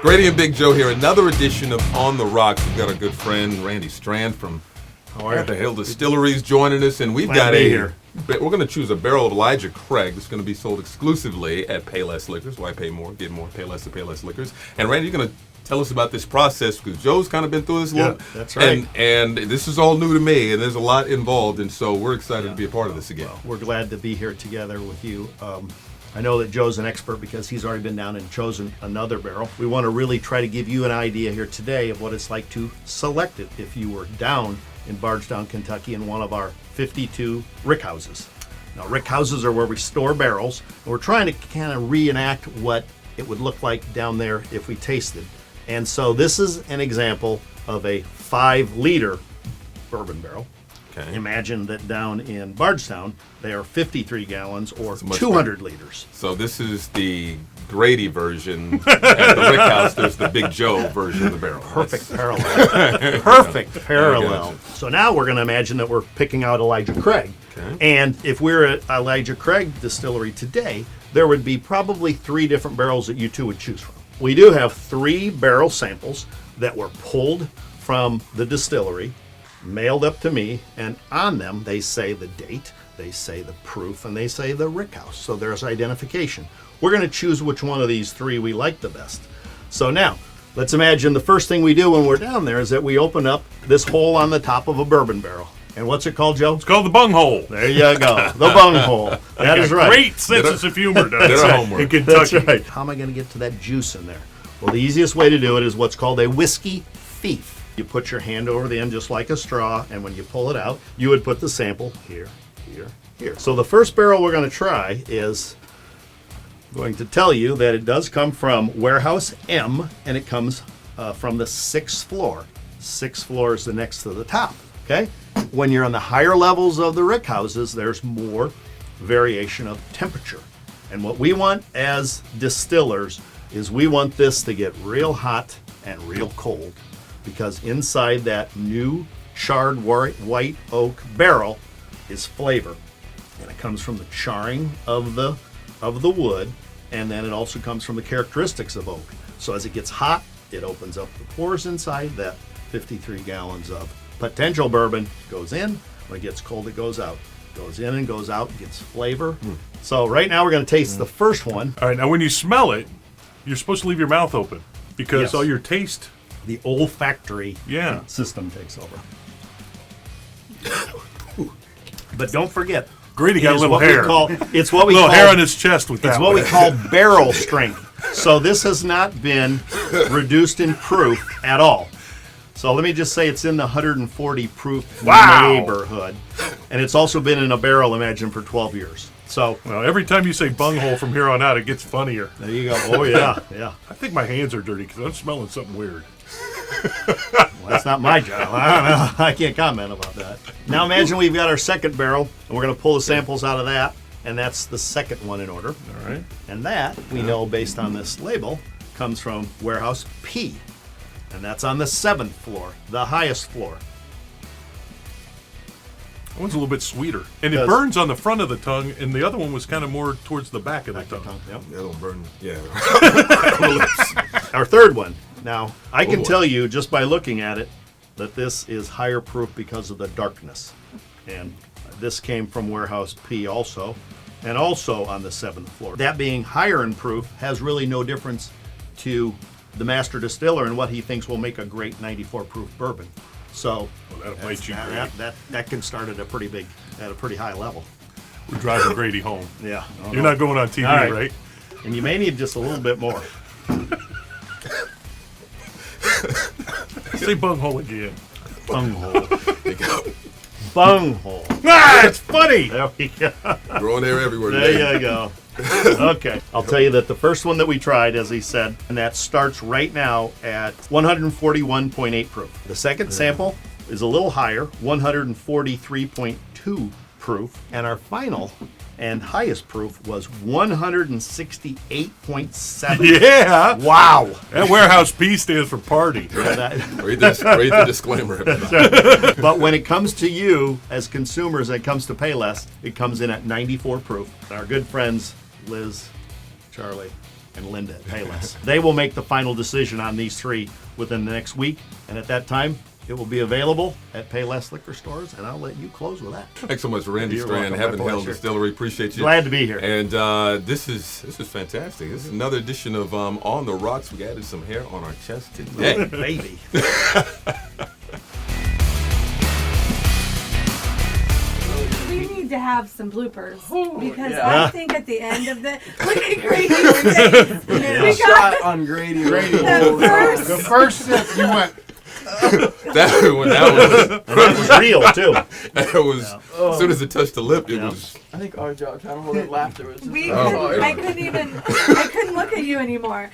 Grady and Big Joe here, another edition of On the Rocks. We've got our good friend Randy Strand from the Hill Distilleries joining us, and we've got we're going to choose a barrel of Elijah Craig that's going to be sold exclusively at Payless Liquors. Why pay more? Get more. Payless at Payless Liquors. And Randy, you're going to tell us about this process because Joe's kind of been through this a little. That's right. And this is all new to me, and there's a lot involved, and so we're excited to be a part of this again. Well, we're glad to be here together with you. I know that Joe's an expert because he's already been down and chosen another barrel. We want to really try to give you an idea here today of what it's like to select it if you were down in Bardstown, Kentucky in one of our 52 rick houses. Now, rick houses are where we store barrels, and we're trying to kind of reenact what it would look like down there if we tasted. And so this is an example of a 5-liter bourbon barrel. Okay. Imagine that down in Bardstown, they are 53 gallons or 200 liters. So this is the Grady version. At the Rick House, there's the Big Joe version of the barrel. Perfect parallel. Perfect parallel. So now we're going to imagine that we're picking out Elijah Craig. Okay. And if we're at Elijah Craig Distillery today, there would be probably 3 different barrels that you two would choose from. We do have 3 barrel samples that were pulled from the distillery, mailed up to me, and on them they say the date, they say the proof, and they say the rick house. So there's identification. We're going to choose which one of these 3 we like the best. So now, let's imagine the first thing we do when we're down there is that we open up this hole on the top of a bourbon barrel. And what's it called, Joe? It's called the bung hole. There you go. The bung hole. That is right. Great sense of humor down Did our homework. in Kentucky. That's right. How am I going to get to that juice in there? Well, the easiest way to do it is what's called a whiskey thief. You put your hand over the end just like a straw, and when you pull it out, you would put the sample here, here, here. So the first barrel we're going to try is going to tell you that it does come from Warehouse M, and it comes from the 6th floor. 6th floor is the next to the top, okay? When you're on the higher levels of the rick houses, there's more variation of temperature. And what we want as distillers is we want this to get real hot and real cold, because inside that new charred white oak barrel is flavor. And it comes from the charring of the wood, and then it also comes from the characteristics of oak. So as it gets hot, it opens up the pores inside. That 53 gallons of potential bourbon goes in. When it gets cold, it goes out. Goes in and goes out, gets flavor. So right now we're going to taste the first one. All right, now when you smell it, you're supposed to leave your mouth open because Yes. all your taste. The olfactory Yeah. system takes over. But don't forget, Grady got a is little what we hair. it's what we little call hair on his chest with that. It's what we call barrel strength. So this has not been reduced in proof at all. So let me just say it's in the 140 proof neighborhood. And it's also been in a barrel, imagine, for 12 years. So Well, every time you say bunghole from here on out, it gets funnier. there you go. Oh, yeah, yeah. I think my hands are dirty because I'm smelling something weird. Well, that's not my job. I don't know. I can't comment about that. Now imagine we've got our second barrel, and we're going to pull the samples out of that. And that's the second one in order. All right. And that, we know based on this label, comes from Warehouse P. And that's on the 7th floor, the highest floor. That one's a little bit sweeter. And it Does. burns on the front of the tongue, and the other one was kind of more towards the back of the tongue. Yep. That'll burn. Yeah. Our third one. Now, I can boy. tell you just by looking at it that this is higher proof because of the darkness. And this came from Warehouse P also, and also on the 7th floor. That being higher in proof has really no difference to the master distiller and what he thinks will make a great 94 proof bourbon. So That'll bite you, Grady. that can start at a pretty high level. We're driving Grady home. Yeah. You're not going on TV, All right? And you may need just a little bit more. Say bunghole again. Bunghole. Bunghole. Ah, it's funny. There we go. Growing hair everywhere today. There you go. Okay. I'll tell you that the first one that we tried, as he said, and that starts right now at 141.8 proof. The second sample is a little higher, 143.2 proof. And our final and highest proof was 168.7. Yeah. Wow. That Warehouse P stands for party. Read the disclaimer. But when it comes to you as consumers, and it comes to Payless, it comes in at 94 proof. Our good friends Liz, Charlie, and Linda at Payless. They will make the final decision on these 3 within the next week, and at that time, it will be available at Payless liquor stores, and I'll let you close with that. Thanks so much, Randy You're Strand, welcome. Heaven My Hill pleasure. Distillery. Appreciate you. Glad to be here. And this is fantastic. This is another edition of On the Rocks. We added some hair on our chest today. Baby. We need to have some bloopers because yeah. I think at the end of the look at Grady's face. We got Shot on Grady. the The first sip, you went. that was real, too. that was as soon as it touched the lip, it Yeah. was. I think our job trying to hold that laughter was just we. Oh, I couldn't look at you anymore.